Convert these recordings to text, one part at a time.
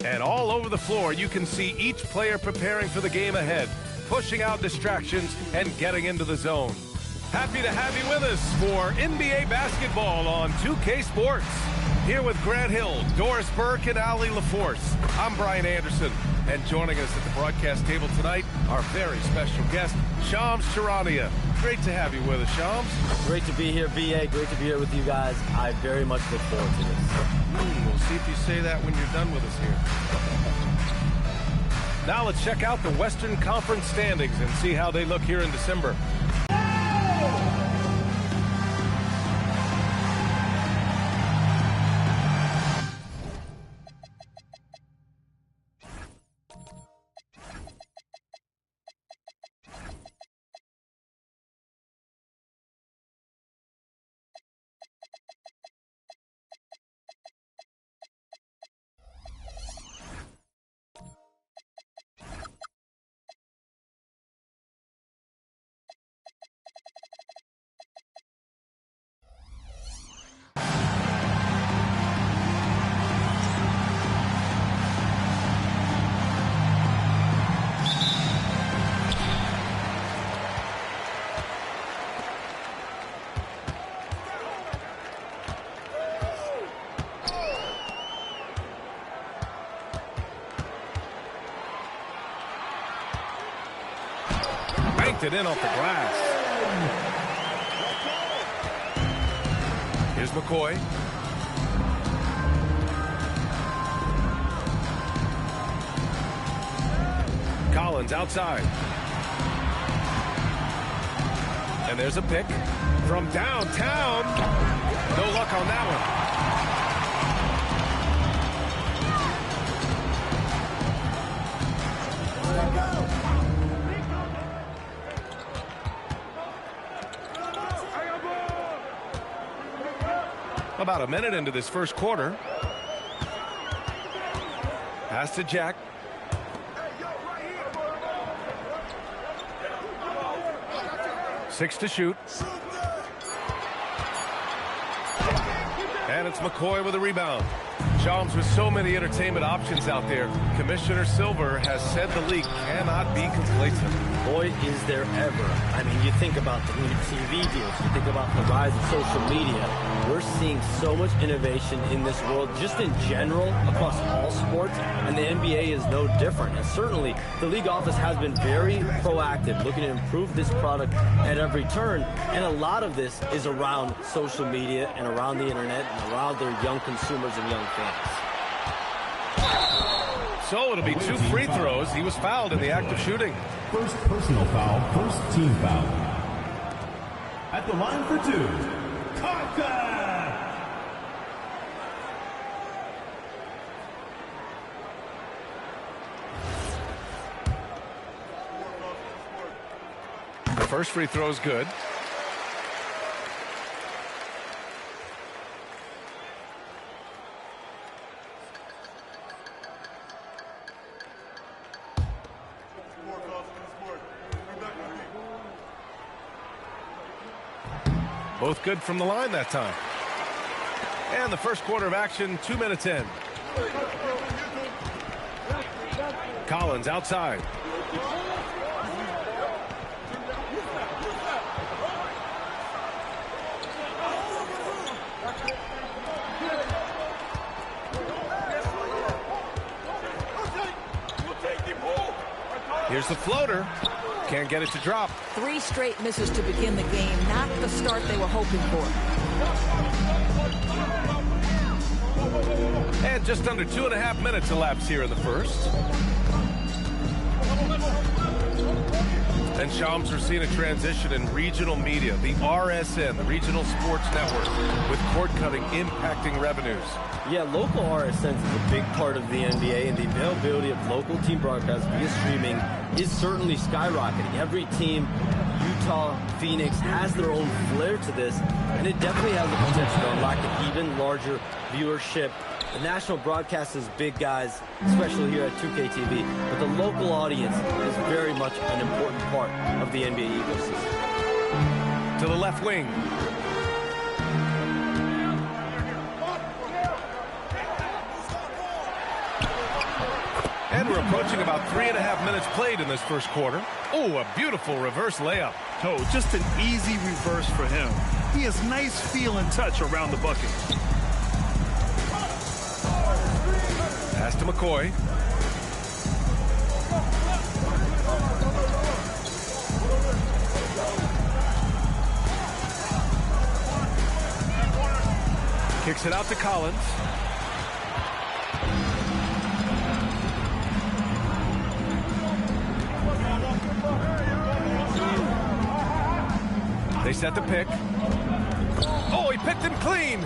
And all over the floor, you can see each player preparing for the game ahead, pushing out distractions and getting into the zone. Happy to have you with us for NBA basketball on 2K Sports. Here with Grant Hill, Doris Burke, and Ali LaForce. I'm Brian Anderson, and joining us at the broadcast table tonight, our very special guest, Shams Charania. Great to have you with us, Shams. Great to be here, BA. Great to be here with you guys. I very much look forward to this. We'll see if you say that when you're done with us here. Now let's check out the Western Conference standings and see how they look here in December. It in off the glass. Here's McCoy. Collins outside. And there's a pick from downtown. No luck on that one. About a minute into this first quarter. Pass to Jack. Six to shoot. And it's McCoy with a rebound. Shams, with so many entertainment options out there, Commissioner Silver has said the league cannot be complacent. Boy, is there ever. I mean, you think about the new TV deals, you think about the rise of social media. We're seeing so much innovation in this world, just in general, across all sports, and the NBA is no different. And certainly, the league office has been very proactive, looking to improve this product at every turn, and a lot of this is around social media and around the internet and around their young consumers and young fans. So it'll be two free throws. He was fouled in the act of shooting. First personal foul, first team foul. At the line for two, contact! The first free throw is good. Both good from the line that time. And the first quarter of action, 2 minutes in. Collins outside. Here's the floater. Can't get it to drop. 3 straight misses to begin the game. Not the start they were hoping for. And just under 2.5 minutes elapsed here in the first. And Shams, we're seeing a transition in regional media. The RSN, the Regional Sports Network, with cord-cutting impacting revenues. Yeah, local RSNs is a big part of the NBA, and the availability of local team broadcasts via streaming is certainly skyrocketing. Every team, Utah, Phoenix, has their own flair to this, and it definitely has the potential to unlock an even larger viewership. The national broadcast is big, guys, especially here at 2K TV, but the local audience is very much an important part of the NBA ecosystem. To the left wing. we're approaching about 3.5 minutes played in this first quarter. Oh, a beautiful reverse layup. Oh, just an easy reverse for him. He has nice feel and touch around the bucket. Pass to McCoy. Kicks it out to Collins. They set the pick. Oh, he picked him clean.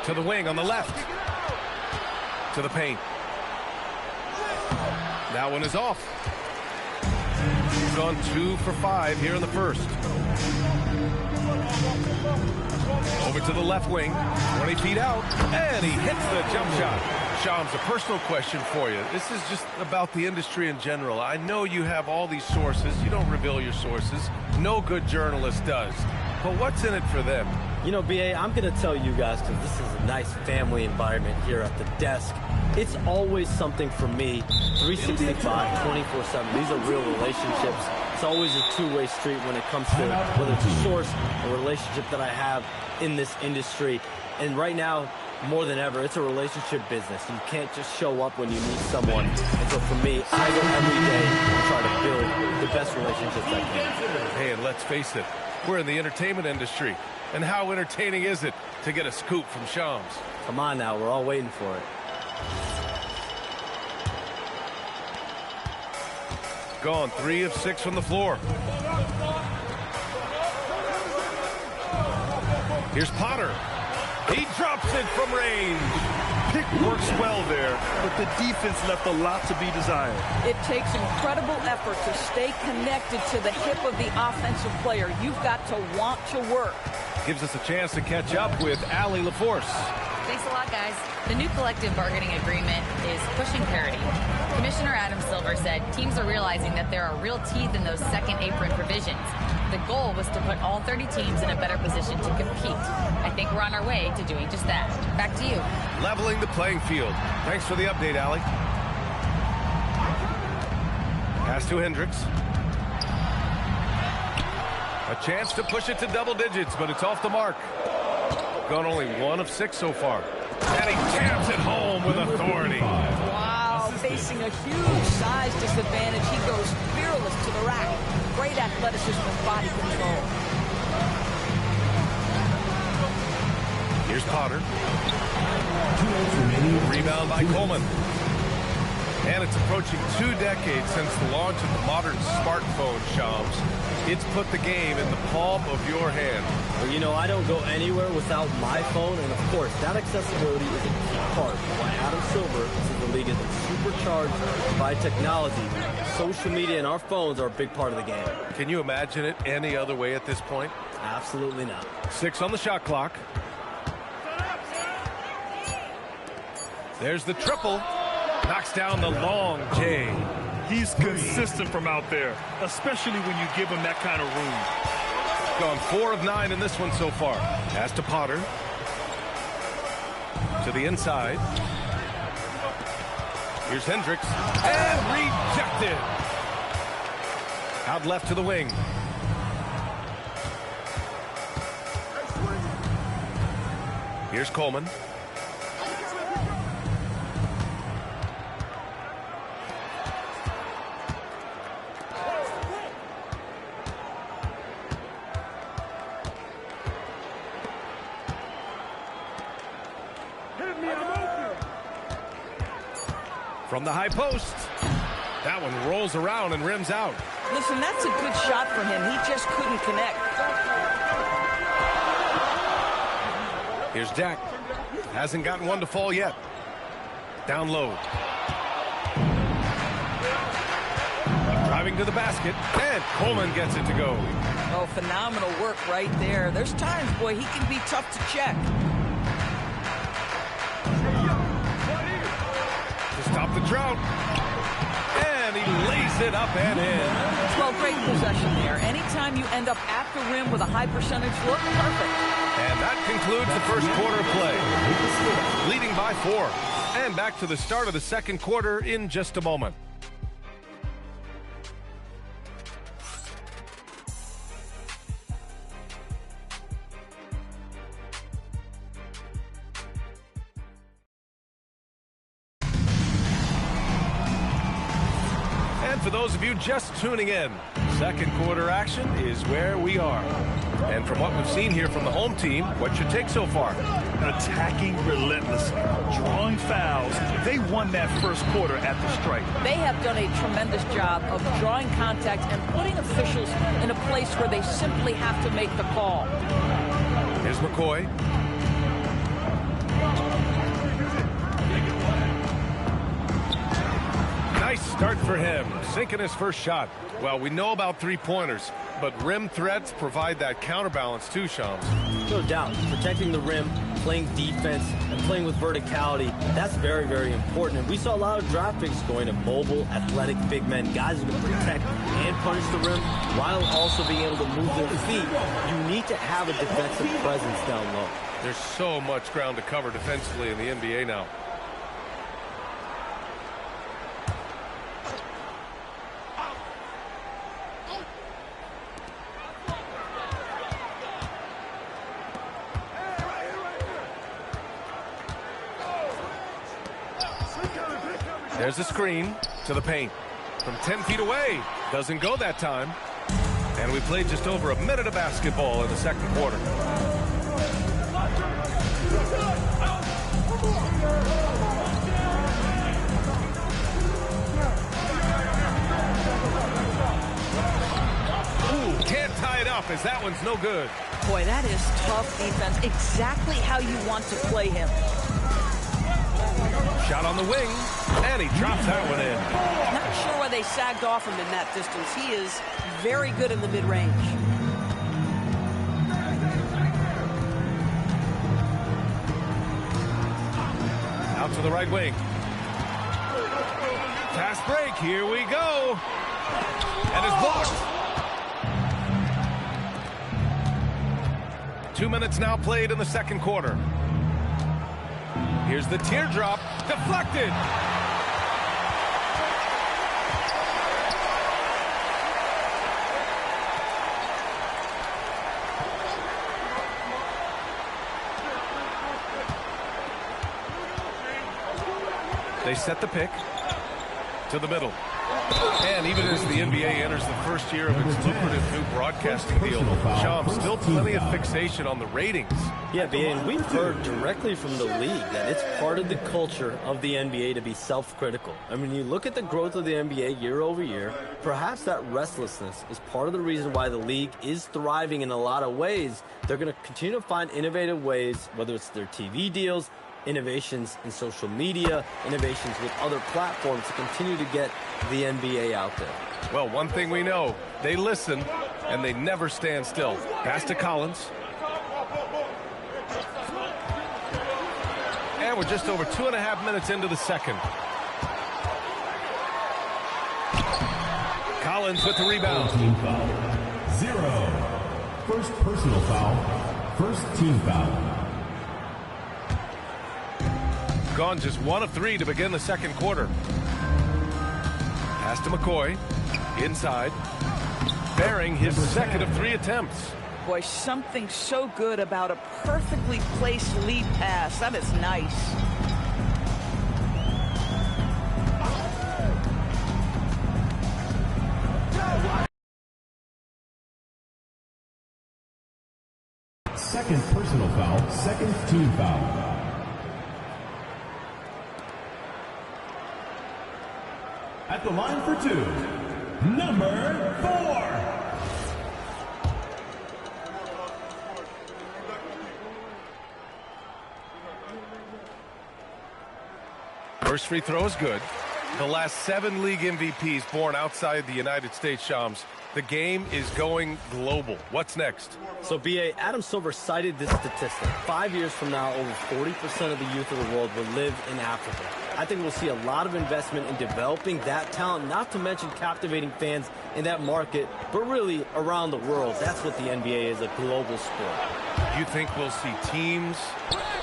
To the wing on the left. To the paint. That one is off. He's gone 2 for 5 here in the first. Over to the left wing, 20 feet out, and he hits the jump shot. Shams, a personal question for you. This is just about the industry in general. I know you have all these sources. You don't reveal your sources. No good journalist does. But what's in it for them? You know, BA, I'm going to tell you guys, because this is a nice family environment here at the desk. It's always something for me, 365, 24/7. These are real relationships. It's always a two-way street when it comes to whether it's a source, a relationship that I have in this industry. And right now, more than ever, it's a relationship business. You can't just show up when you need someone. And so for me, I go every day and try to build the best relationships I can. Hey, and let's face it, we're in the entertainment industry. And how entertaining is it to get a scoop from Shams? Come on now, we're all waiting for it. Gone 3 of 6 from the floor. Here's Potter. He drops it from range. Pick works well there, but the defense left a lot to be desired. It takes incredible effort to stay connected to the hip of the offensive player. You've got to want to work. Gives us a chance to catch up with Allie LaForce. Thanks a lot, guys. The new collective bargaining agreement is pushing parity. Commissioner Adam Silver said teams are realizing that there are real teeth in those second apron provisions. The goal was to put all 30 teams in a better position to compete. I think we're on our way to doing just that. Back to you. Leveling the playing field. Thanks for the update, Allie. Pass to Hendricks. A chance to push it to double digits, but it's off the mark. Gone only 1 of 6 so far. And he jams it home with authority. Wow, facing a huge size disadvantage. He goes fearless to the rack. Great athleticism and body control. Here's Potter. Rebound by Coleman. And it's approaching 2 decades since the launch of the modern smartphone, Shams. It's put the game in the palm of your hand. Well, you know, I don't go anywhere without my phone, and of course, that accessibility is a key part of why Adam Silver says the league is supercharged by technology. Social media and our phones are a big part of the game. Can you imagine it any other way at this point? Absolutely not. 6 on the shot clock. There's the triple. Knocks down the long J. He's consistent from out there, especially when you give him that kind of room. Gone 4 of 9 in this one so far. Pass to Potter. To the inside. Here's Hendricks. And rejected. Out left to the wing. Here's Coleman. From the high post. That one rolls around and rims out. Listen, that's a good shot for him. He just couldn't connect. Here's Jack. Hasn't gotten one to fall yet. Down low. Driving to the basket. And Coleman gets it to go. Oh, phenomenal work right there. There's times, boy, he can be tough to check. Stop the drought. And he lays it up and in. Well, great possession there. Anytime you end up at the rim with a high percentage look, perfect. And that concludes the first quarter of play. Leading by 4. And back to the start of the second quarter in just a moment. And for those of you just tuning in, second quarter action is where we are. And from what we've seen here from the home team, what's your take so far? Attacking relentlessly, drawing fouls. They won that first quarter at the stripe. They have done a tremendous job of drawing contact and putting officials in a place where they simply have to make the call. Here's McCoy. Nice start for him, sinking his first shot. Well, we know about three-pointers, but rim threats provide that counterbalance too, Shams. No doubt. Protecting the rim, playing defense, and playing with verticality, that's very, very important. And we saw a lot of draft picks going to mobile, athletic big men, guys who can protect and punish the rim while also being able to move their feet. You need to have a defensive presence down low. There's so much ground to cover defensively in the NBA now. There's a screen to the paint from 10 feet away. Doesn't go that time. And we played just over a minute of basketball in the second quarter. Ooh, can't tie it up as that one's no good. Boy, that is tough defense. Exactly how you want to play him. Shot on the wing, and he drops that one in. Not sure why they sagged off him in that distance. He is very good in the mid-range. Out to the right wing. Fast break, here we go. And it's blocked. 2 minutes now played in the second quarter. Here's the teardrop, deflected. They set the pick to the middle. And even as the NBA enters the first year of its lucrative new broadcasting deal, Sean, still plenty of fixation on the ratings. Yeah, and we've heard directly from the league that it's part of the culture of the NBA to be self-critical. I mean, you look at the growth of the NBA year over year, perhaps that restlessness is part of the reason why the league is thriving in a lot of ways. They're going to continue to find innovative ways, whether it's their TV deals, innovations in social media, innovations with other platforms to continue to get the NBA out there. Well, one thing we know, they listen and they never stand still. Pass to Collins. And we're just over 2.5 minutes into the second. Collins with the rebound. Team foul. 0. First personal foul. First team foul. Gone just 1 of 3 to begin the second quarter. Pass to McCoy. Inside. Bearing his second of 3 attempts. Boy, something so good about a perfectly placed lead pass. That is nice. Second personal foul. Second team foul. At the line for 2, number 4. First free throw is good. The last 7 league MVPs born outside the United States, Shams. The game is going global. What's next? So, B.A., Adam Silver cited this statistic. 5 years from now, over 40% of the youth of the world will live in Africa. I think we'll see a lot of investment in developing that talent, not to mention captivating fans in that market, but really around the world. That's what the NBA is, a global sport. You think we'll see teams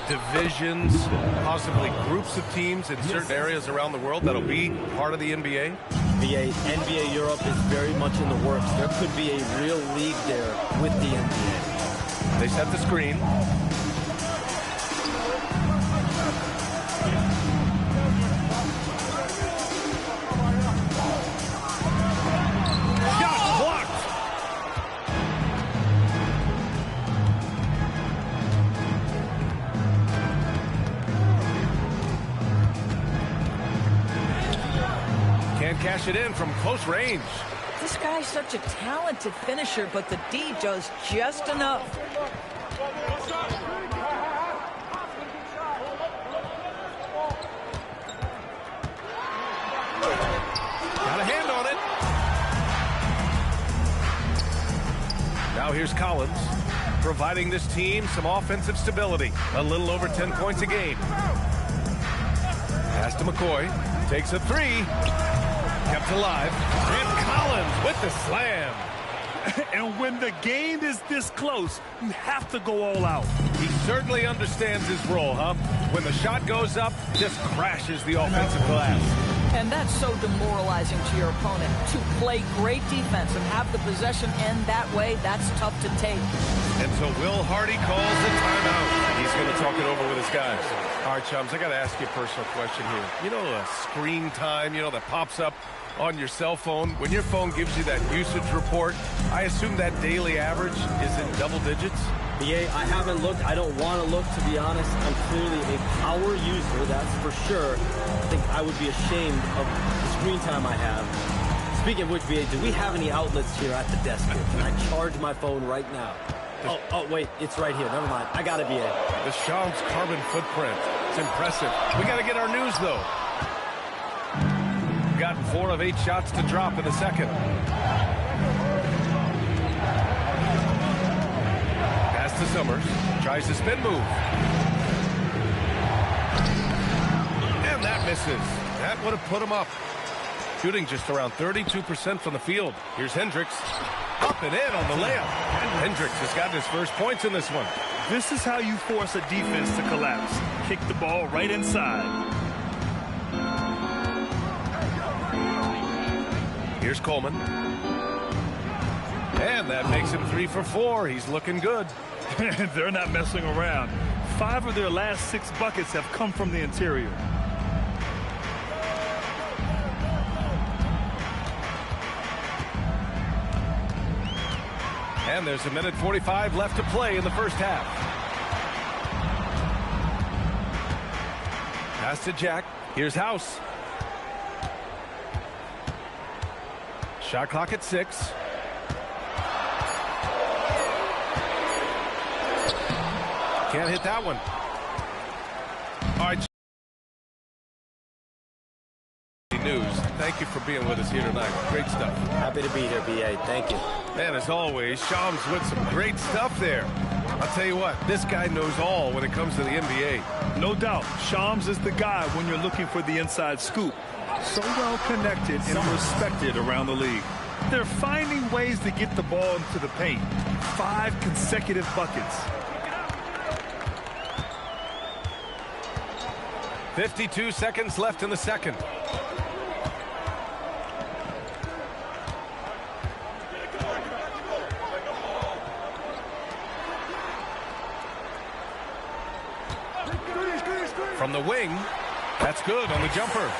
divisions, possibly groups of teams in certain areas around the world that'll be part of the NBA? NBA Europe is very much in the works. There could be a real league there with the NBA. They set the screen. Shot blocked. Can't cash it in from close range. This guy's such a talented finisher, but the D does just enough. Got a hand on it. Now here's Collins, providing this team some offensive stability. A little over 10 points a game. Pass to McCoy. Takes a three. Kept alive. And Collins with the slam. And when the game is this close, you have to go all out. He certainly understands his role, huh? When the shot goes up, just crashes the offensive glass. And that's so demoralizing to your opponent. To play great defense and have the possession end that way, that's tough to take. And so Will Hardy calls the timeout. He's going to talk it over with his guys. All right, chums, I got to ask you a personal question here. You know, screen time, that pops up on your cell phone. When your phone gives you that usage report, I assume that daily average is in double digits? BA, I haven't looked. I don't want to look, to be honest. I'm clearly a power user, that's for sure. I think I would be ashamed of the screen time I have. Speaking of which, BA, do we have any outlets here at the desk here? Can I charge my phone right now? Oh, wait, it's right here. Never mind. I got it, BA. The Shams carbon footprint. It's impressive. We got to get our news, though. Got 4 of 8 shots to drop in the second. Pass to Summers. Tries the spin move. And that misses. That would have put him up. Shooting just around 32% from the field. Here's Hendricks. Up and in on the layup. And Hendricks has gotten his first points in this one. This is how you force a defense to collapse. Kick the ball right inside. Here's Coleman. And that makes him 3 for 4. He's looking good. They're not messing around. 5 of their last 6 buckets have come from the interior. And there's 1:45 left to play in the first half. Pass to Jack. Here's House. Shot clock at 6. Can't hit that one. All right. News. Thank you for being with us here tonight. Great stuff. Happy to be here, BA. Thank you. And as always, Shams with some great stuff there. I'll tell you what, this guy knows all when it comes to the NBA. No doubt, Shams is the guy when you're looking for the inside scoop. So well connected and respected around the league. They're finding ways to get the ball into the paint. 5 consecutive buckets. 52 seconds left in the second. From the wing, that's good on the jumper.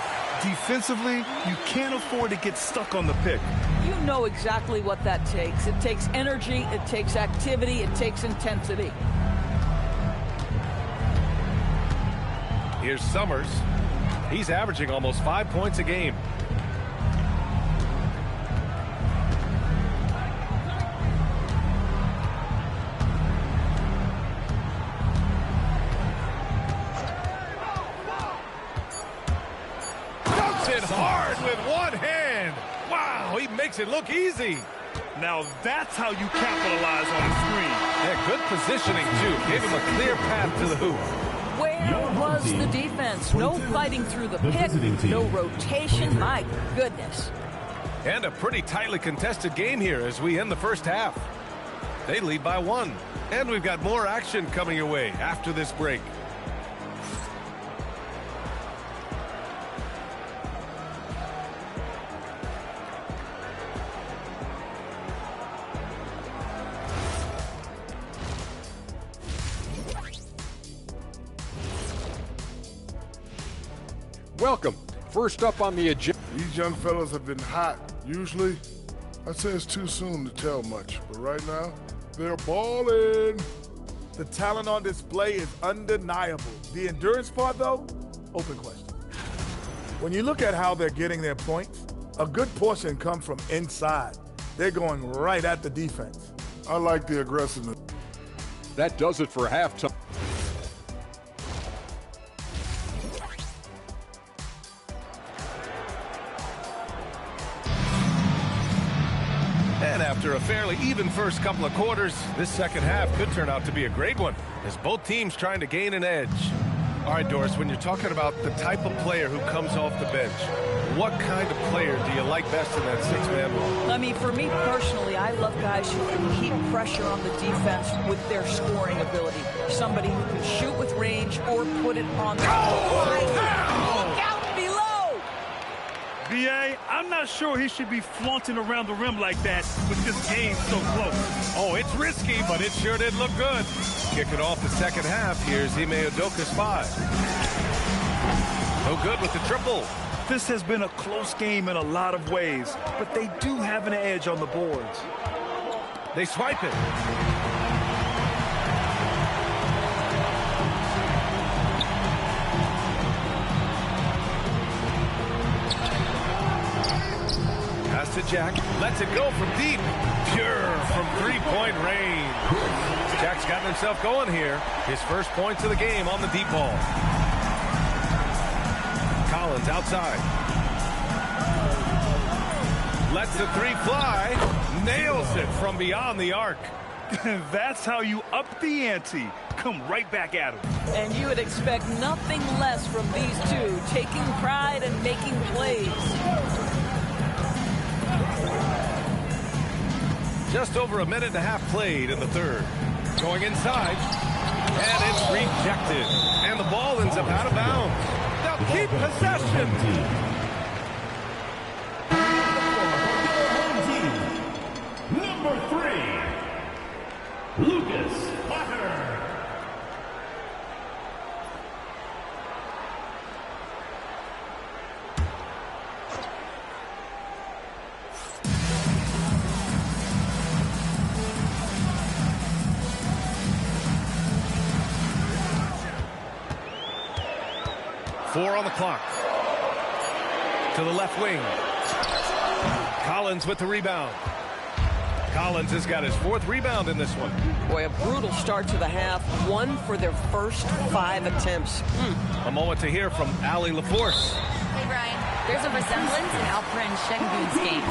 Defensively, you can't afford to get stuck on the pick. You know exactly what that takes. It takes energy, it takes activity, it takes intensity. Here's Summers. He's averaging almost 5 points a game. It hard with one hand. Wow, he makes it look easy. Now that's how you capitalize on the screen. Yeah, good positioning, too. Gave him a clear path to the hoop. Where was the defense? No fighting through the pick, no rotation. My goodness. And a pretty tightly contested game here as we end the first half. They lead by 1. And we've got more action coming your way after this break. Welcome. First up on the agenda. These young fellas have been hot. Usually, I'd say it's too soon to tell much, but right now, they're balling. The talent on display is undeniable. The endurance part, though, open question. When you look at how they're getting their points, a good portion comes from inside. They're going right at the defense. I like the aggressiveness. That does it for halftime. And after a fairly even first couple of quarters, this second half could turn out to be a great one, as both teams trying to gain an edge. All right, Doris, when you're talking about the type of player who comes off the bench, what kind of player do you like best in that six-man role? I mean, for me personally, I love guys who can keep pressure on the defense with their scoring ability. Somebody who can shoot with range or put it on the Look out below! B.A., I'm not sure he should be flaunting around the rim like that with this game so close. Oh, it's risky, but it sure did look good. Kicking off the second half, here's Ime Udoka's 5. No good with the triple. This has been a close game in a lot of ways, but they do have an edge on the boards. They swipe it. Pass to Jack. Lets it go from deep. Pure from three-point range. Jack's gotten himself going here. His first points of the game on the deep ball. Collins outside. Lets the three fly. Nails it from beyond the arc. That's how you up the ante. Come right back at him. And you would expect nothing less from these two, taking pride and making plays. Just over a minute and a half played in the third. Going inside, and it's rejected. And the ball ends up out of bounds. They'll keep possession. Number 3, Lucas Potter. Four on the clock. To the left wing. Collins with the rebound. Collins has got his 4th rebound in this one. Boy, a brutal start to the half. 1 for their first 5 attempts. A moment to hear from Allie LaForce. Hey, Brian. There's a resemblance in Alperen Şengün's game.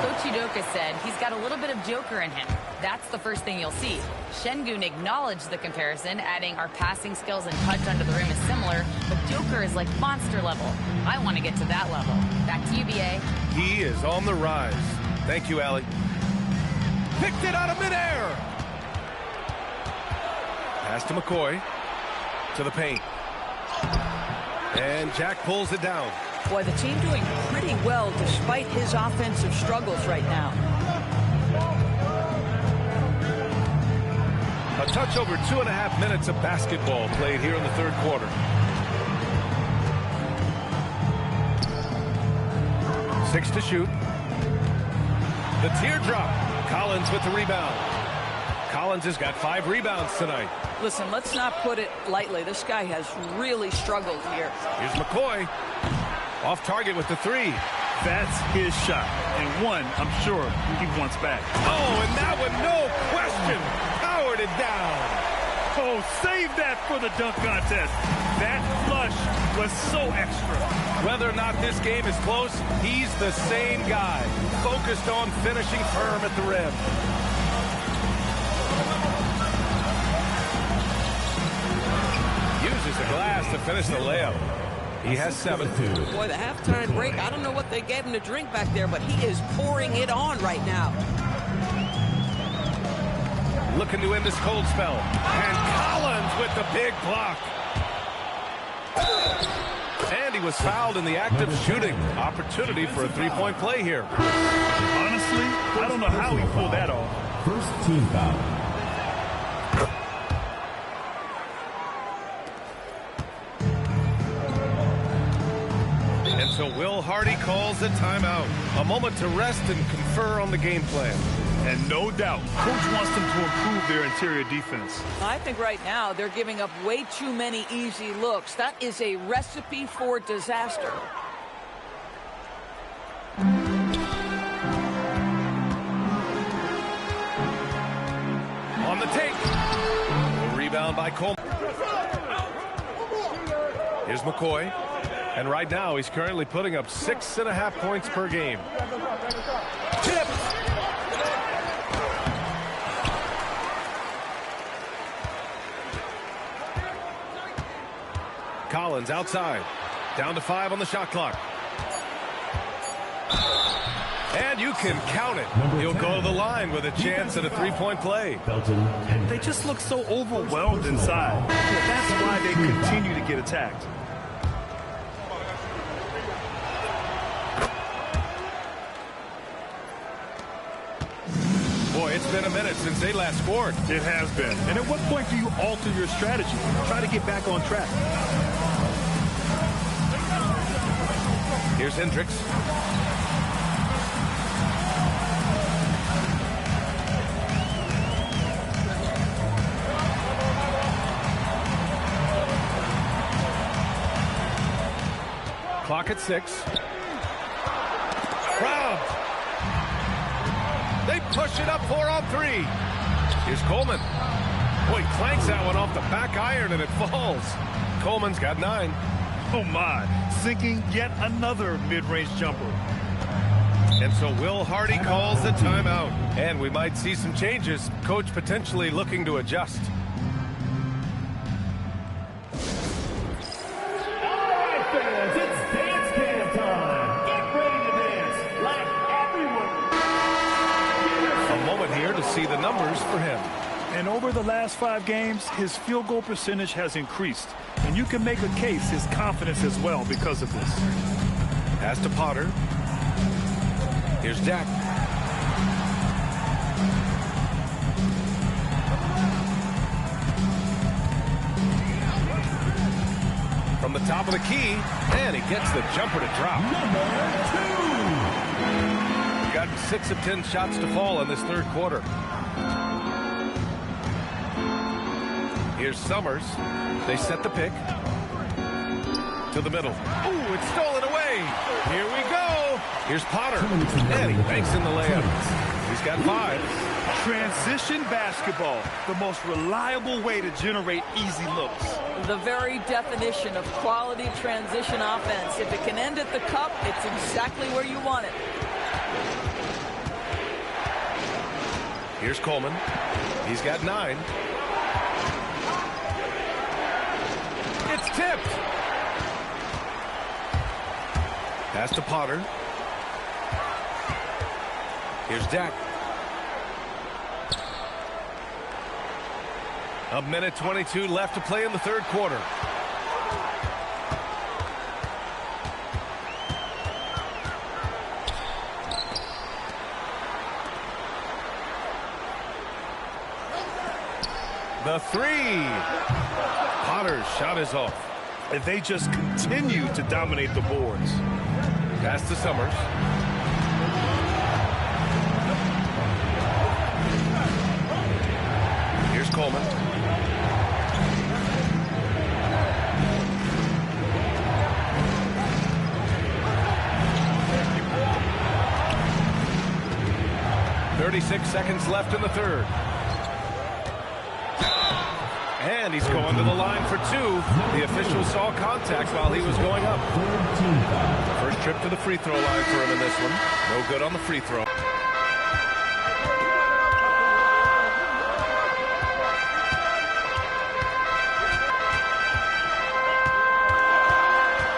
Coach Udoka said he's got a little bit of Joker in him. That's the first thing you'll see. Şengün acknowledged the comparison, adding our passing skills and touch under the rim is similar, but Joker is like monster level. I want to get to that level. Back to you, B.A. He is on the rise. Thank you, Allie. Picked it out of midair. Pass to McCoy. To the paint. And Jack pulls it down. Boy, the team doing pretty well despite his offensive struggles right now. A touch over 2.5 minutes of basketball played here in the third quarter. 6 to shoot. The teardrop. Collins with the rebound. Collins has got 5 rebounds tonight. Listen, let's not put it lightly. This guy has really struggled here. Here's McCoy. Off target with the 3. That's his shot, and one I'm sure he wants back. Oh, and that one, no question, powered it down. Oh, save that for the dunk contest. That flush was so extra. Whether or not this game is close, he's the same guy, focused on finishing firm at the rim. Uses the glass to finish the layup. He has 7. Boy, the halftime break, I don't know what they gave him to drink back there, but he is pouring it on right now. Looking to end this cold spell. And Collins with the big block. And he was fouled in the act of shooting. Opportunity for a 3-point play here. Honestly, I don't know how he pulled that off. First team foul. Hardy calls a timeout. A moment to rest and confer on the game plan. And no doubt, Coach wants them to improve their interior defense. I think right now they're giving up way too many easy looks. That is a recipe for disaster. On the take. A rebound by Coleman. Here's McCoy. And right now, he's currently putting up 6.5 points per game. Tip! Collins outside. Down to 5 on the shot clock. And you can count it. He'll go to the line with a chance at a three-point play. They just look so overwhelmed inside. That's why they continue to get attacked. Boy, it's been a minute since they last scored. It has been. And at what point do you alter your strategy? Try to get back on track. Here's Hendricks. Clock at 6. Robbed. They push it up 4 on 3. Here's Coleman. Boy, he clanks that one off the back iron and it falls. Coleman's got 9. Oh my, sinking yet another mid-range jumper. And so Will Hardy calls the timeout. And we might see some changes. Coach potentially looking to adjust. To see the numbers for him. And over the last 5 games, his field goal percentage has increased. And you can make a case his confidence as well because of this. Pass to Potter. Here's Jack. From the top of the key, and he gets the jumper to drop. Gotten 6 of 10 shots to fall in this third quarter. Here's Summers. They set the pick. To the middle. Ooh, it's stolen away. Here we go. Here's Potter. And he banks in the layup. He's got 5. Transition basketball, the most reliable way to generate easy looks. The very definition of quality transition offense. If it can end at the cup, it's exactly where you want it. Here's Coleman. He's got 9. It's tipped. Pass to Potter. Here's Dak. A minute 22 left to play in the third quarter. The 3. Potter's shot is off. And they just continue to dominate the boards. Pass to Summers. Here's Coleman. .36 seconds left in the third. And he's going to the line for 2. The official saw contact while he was going up. First trip to the free throw line for him in this one. No good on the free throw.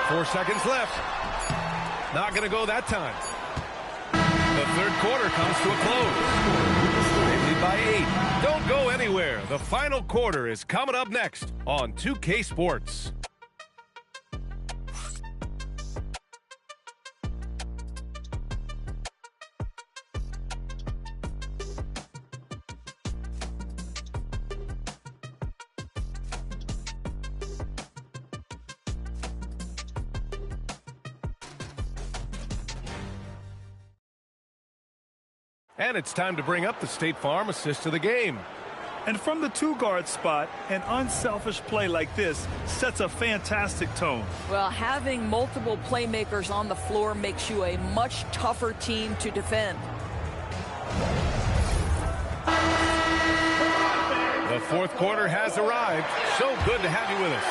Four seconds left. Not going to go that time. The third quarter comes to a close. They lead by 8. Don't go anywhere. The final quarter is coming up next on 2K Sports. And it's time to bring up the State Farm assist of the game. And from the two-guard spot, an unselfish play like this sets a fantastic tone. Well, having multiple playmakers on the floor makes you a much tougher team to defend. The fourth quarter has arrived. So good to have you with us.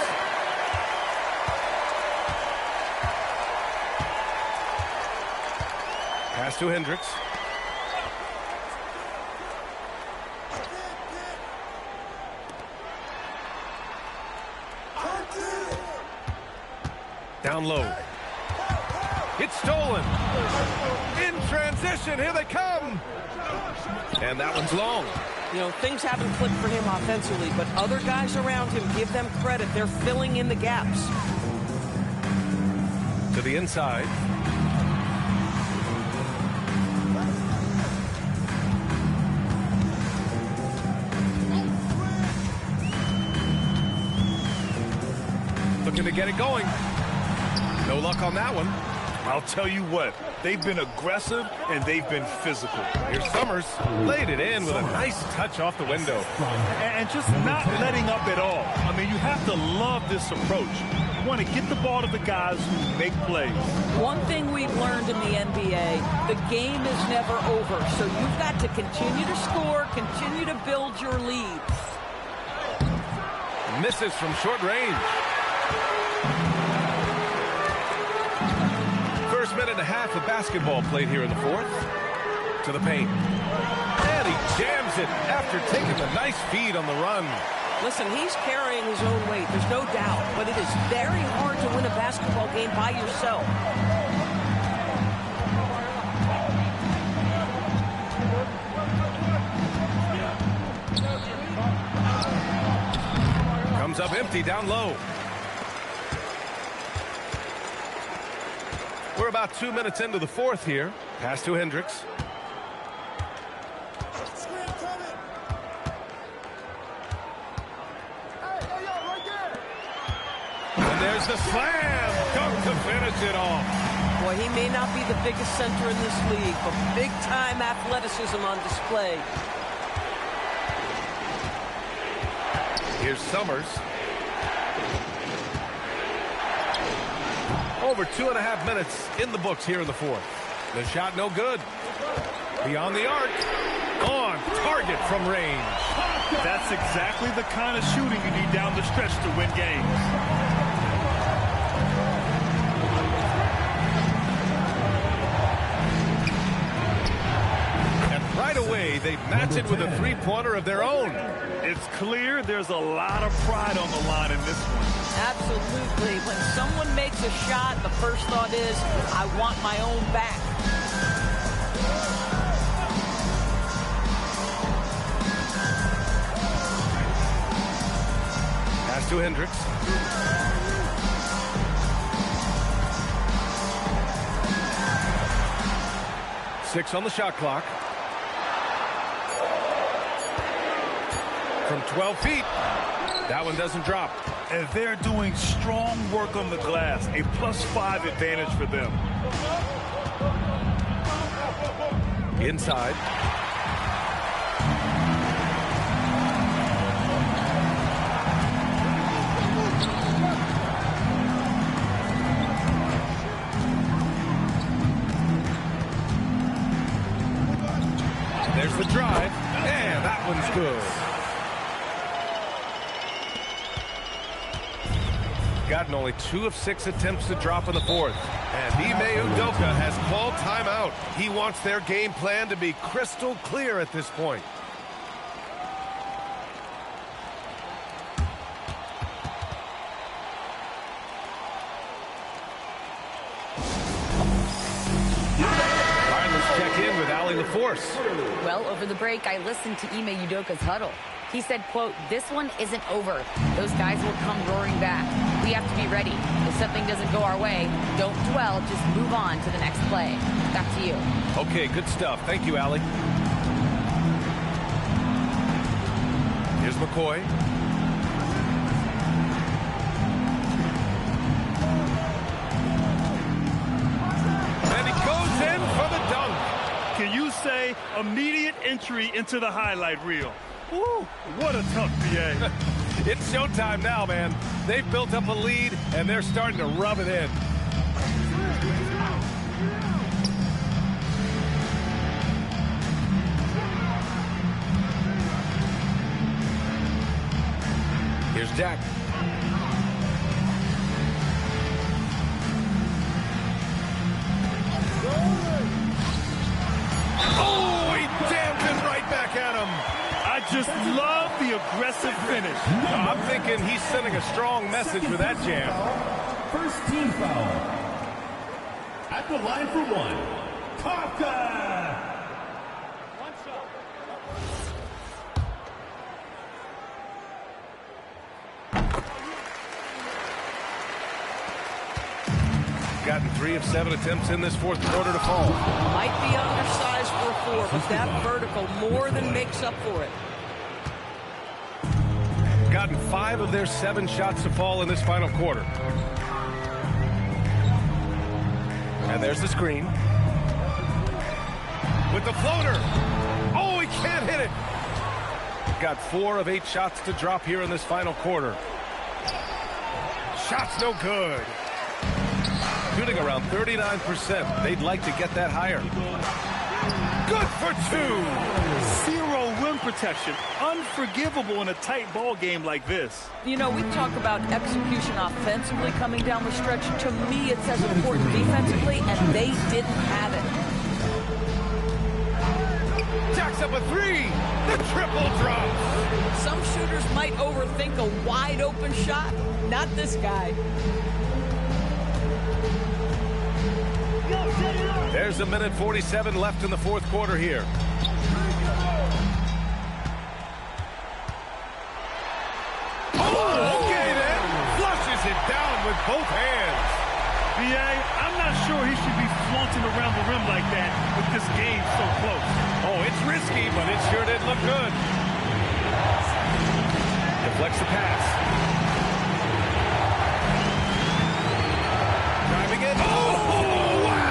Pass to Hendricks. Down low. It's stolen. In transition, here they come. And that one's long. You know, things haven't clicked for him offensively, but other guys around him, give them credit. They're filling in the gaps. To the inside. Looking to get it going. No luck on that one. I'll tell you what, they've been aggressive and they've been physical. Here's Summers. Laid it in with a nice touch off the window. And just not letting up at all. I mean, you have to love this approach. You want to get the ball to the guys who make plays. One thing we've learned in the NBA, the game is never over. So you've got to continue to score, continue to build your lead. Misses from short range. Minute and a half of basketball played here in the fourth. To the paint. And he jams it after taking a nice feed on the run. Listen, he's carrying his own weight, there's no doubt, but it is very hard to win a basketball game by yourself. Comes up empty down low. We're about 2 minutes into the fourth here. Pass to Hendricks. And there's the slam. Dunk to finish it off. Boy, he may not be the biggest center in this league, but big-time athleticism on display. Here's Summers. Over 2.5 minutes in the books here in the fourth. The shot no good. Beyond the arc. On target from range. That's exactly the kind of shooting you need down the stretch to win games. And right away, they match it with a three-pointer of their own. It's clear there's a lot of pride on the line in this one. Absolutely. When someone makes a shot, the first thought is, I want my own back. Pass to Hendricks. Six on the shot clock. From 12 feet. That one doesn't drop. And they're doing strong work on the glass. A +5 advantage for them. Inside. There's the drive. And that one's good. Gotten only 2 of 6 attempts to drop in the fourth. And Ime Udoka has called timeout. He wants their game plan to be crystal clear at this point. All right, let's check in with Allie LaForce. Well, over the break, I listened to Ime Udoka's huddle. He said, quote, "This one isn't over. Those guys will come roaring back. We have to be ready. If something doesn't go our way, don't dwell. Just move on to the next play." Back to you. Okay, good stuff. Thank you, Allie. Here's McCoy. And he goes in for the dunk. Can you say immediate entry into the highlight reel. Woo, what a tough BA. It's showtime now, man. They've built up a lead, and they're starting to rub it in. Here's Jack. Oh, he jammed it right back at him. I just love the aggressive finish. I'm thinking he's sending a strong message with that jam. First team foul. At the line for one, Kafka. Gotten 3 of 7 attempts in this fourth quarter to fall. Might be undersized for a 4, but that vertical more than makes up for it. Gotten 5 of their 7 shots to fall in this final quarter. And there's the screen. With the floater. Oh, he can't hit it. Got 4 of 8 shots to drop here in this final quarter. Shot's no good. Shooting around 39%. They'd like to get that higher. Good for 2. 0 rim protection. Unforgivable in a tight ball game like this. You know, we talk about execution offensively coming down the stretch. To me, it's as important defensively, and they didn't have it. Jacks up a 3. The triple drops. Some shooters might overthink a wide open shot. Not this guy. There's a minute 47 left in the fourth quarter here. Oh, okay then. Flushes it down with both hands. BA, I'm not sure he should be flaunting around the rim like that with this game so close. Oh, it's risky, but it sure did look good. Deflects the pass. Driving it. Oh, wow!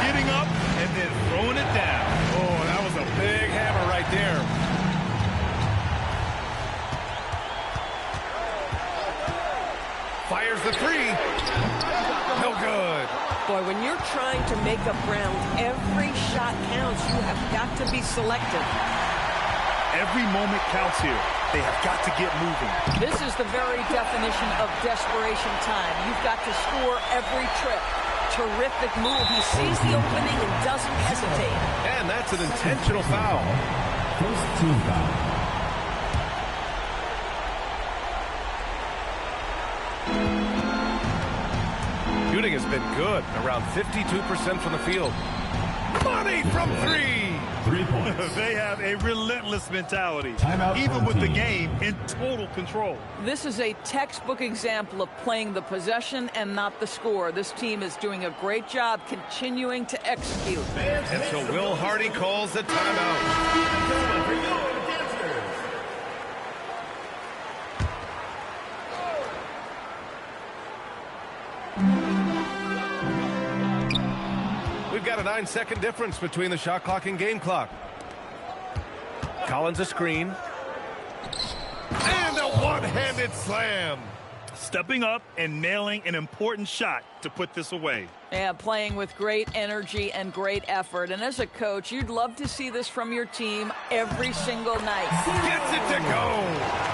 Getting up and then throwing it down. Oh, that was a big hammer right there. Fires the 3. No good. Boy, when you're trying to make up ground, every shot counts. You have got to be selective. Every moment counts here. They have got to get moving. This is the very definition of desperation time. You've got to score every trip. Terrific move. He sees the opening and doesn't hesitate. And that's an intentional foul. First team foul. Shooting has been good, around 52% from the field. Money from 3. 3 points. They have a relentless mentality, Timeout even with the team. game in total control. This is a textbook example of playing the possession and not the score. This team is doing a great job continuing to execute. And so Will Hardy calls the timeout. We've got a 9-second difference between the shot clock and game clock. Collins a screen. And a one-handed slam. Stepping up and nailing an important shot to put this away. Yeah, playing with great energy and great effort. And as a coach, you'd love to see this from your team every single night. Gets it to go.